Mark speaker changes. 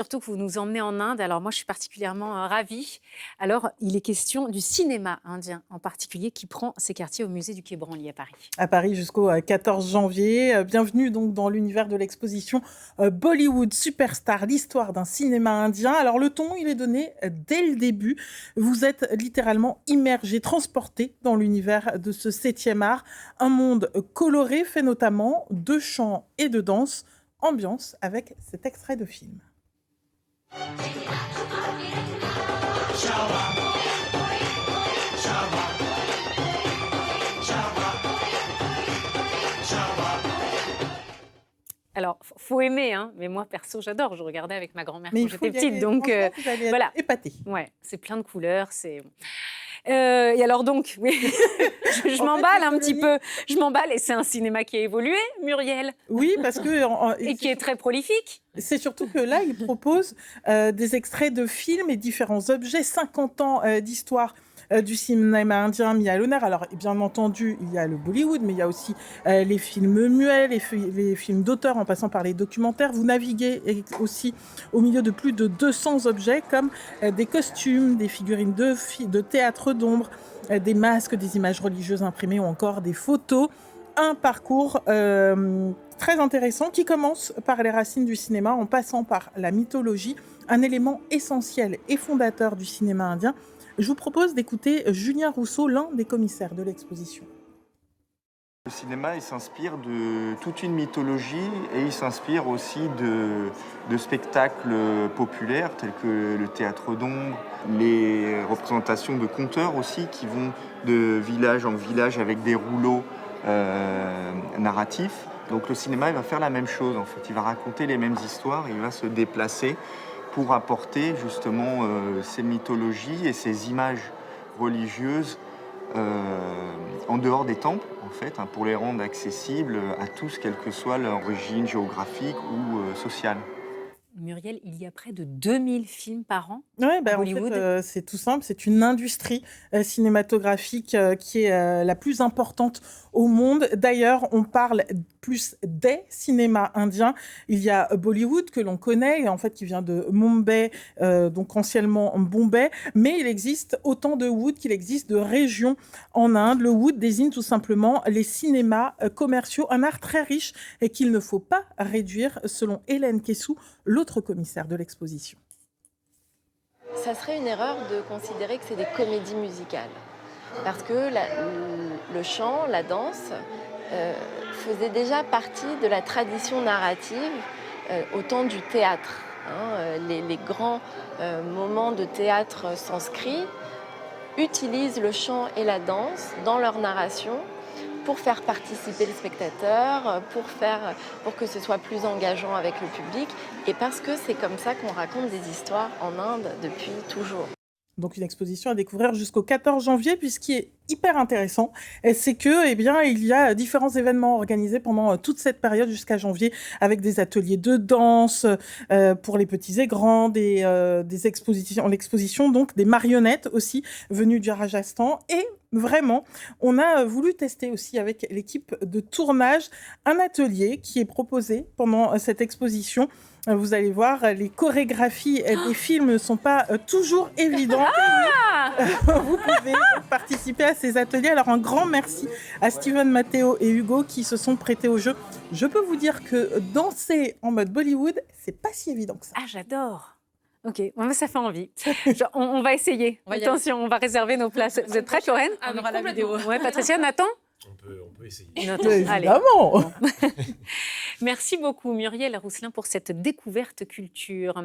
Speaker 1: Surtout que vous nous emmenez en Inde. Alors moi, je suis particulièrement ravie. Alors, il est question du cinéma indien en particulier qui prend ses quartiers au musée du Quai Branly à Paris.
Speaker 2: À Paris jusqu'au 14 janvier. Bienvenue donc dans l'univers de l'exposition Bollywood Superstar, l'histoire d'un cinéma indien. Alors le ton, il est donné dès le début. Vous êtes littéralement immergé, transporté dans l'univers de ce 7e art. Un monde coloré fait notamment de chants et de danse. Ambiance avec cet extrait de film.
Speaker 1: Alors, faut aimer, hein, mais moi, perso, j'adore. Je regardais avec ma grand-mère
Speaker 2: Mais
Speaker 1: quand
Speaker 2: il faut
Speaker 1: j'étais
Speaker 2: y
Speaker 1: petite.
Speaker 2: aller.
Speaker 1: Donc,
Speaker 2: Franchement, vous allez être
Speaker 1: voilà.
Speaker 2: épaté.
Speaker 1: Ouais, c'est plein de couleurs. Et alors donc, oui, je
Speaker 2: En fait,
Speaker 1: m'emballe
Speaker 2: il faut
Speaker 1: un
Speaker 2: le
Speaker 1: petit
Speaker 2: lire.
Speaker 1: peu. Je m'emballe et c'est un cinéma qui a évolué, Muriel,
Speaker 2: Oui, parce que
Speaker 1: et qui est très prolifique.
Speaker 2: c'est surtout que là, il propose des extraits de films et différents objets, 50 ans d'histoire du cinéma indien mis à l'honneur. Alors, bien entendu, il y a le Bollywood, mais il y a aussi les films muets, les films d'auteur, en passant par les documentaires. Vous naviguez aussi au milieu de plus de 200 objets, comme des costumes, des figurines de théâtre d'ombre, des masques, des images religieuses imprimées ou encore des photos. Un parcours très intéressant qui commence par les racines du cinéma en passant par la mythologie, un élément essentiel et fondateur du cinéma indien. Je vous propose d'écouter Julien Rousseau, l'un des commissaires de l'exposition.
Speaker 3: Le cinéma, il s'inspire de toute une mythologie et il s'inspire aussi de spectacles populaires tels que le théâtre d'ombre, les représentations de conteurs aussi qui vont de village en village avec des rouleaux narratifs. Donc le cinéma, il va faire la même chose en fait. Il va raconter les mêmes histoires, il va se déplacer pour apporter justement ces mythologies et ces images religieuses en dehors des temples, en fait, pour les rendre accessibles à tous, quelle que soit leur origine géographique ou sociale.
Speaker 1: Muriel, il y a près de 2000 films par an
Speaker 2: Ouais,
Speaker 1: à
Speaker 2: en fait,
Speaker 1: Bollywood.
Speaker 2: c'est tout simple, c'est une industrie cinématographique qui est la plus importante au monde. D'ailleurs, on parle plus des cinémas indiens. Il y a Bollywood que l'on connaît, en fait, qui vient de Mumbai, donc anciennement Bombay, mais il existe autant de Wood qu'il existe de régions en Inde. Le Wood désigne tout simplement les cinémas commerciaux, un art très riche et qu'il ne faut pas réduire, selon Hélène Kessou, l'autre commissaire de l'exposition.
Speaker 4: Ça serait une erreur de considérer que c'est des comédies musicales. Parce que le chant, la danse, faisait déjà partie de la tradition narrative au temps du théâtre. Les grands moments de théâtre sanskrit utilisent le chant et la danse dans leur narration pour faire participer le spectateur, pour que ce soit plus engageant avec le public, et parce que c'est comme ça qu'on raconte des histoires en Inde depuis toujours.
Speaker 2: Donc une exposition à découvrir jusqu'au 14 janvier. Puis ce qui est hyper intéressant, c'est que, eh bien, il y a différents événements organisés pendant toute cette période jusqu'à janvier, avec des ateliers de danse pour les petits et grands, des expositions, l'exposition donc des marionnettes aussi venues du Rajasthan. Et vraiment, on a voulu tester aussi avec l'équipe de tournage un atelier qui est proposé pendant cette exposition. Vous allez voir, les chorégraphies des films ne sont pas toujours évidentes. Vous pouvez participer à ces ateliers. Alors un grand merci à Steven, Matteo et Hugo qui se sont prêtés au jeu. Je peux vous dire que danser en mode Bollywood, c'est pas si évident que ça.
Speaker 1: Ah, j'adore. Ok, ça fait envie. On va essayer.
Speaker 5: On va y
Speaker 1: Attention, on va réserver nos places. Vous êtes prêts, Lorraine?
Speaker 5: On aura la vidéo.
Speaker 1: Ouais, Patricia, Nathan?
Speaker 6: On peut essayer.
Speaker 1: Nathan, allez.
Speaker 2: Évidemment.
Speaker 1: Merci beaucoup, Muriel Rousselin, pour cette découverte culture.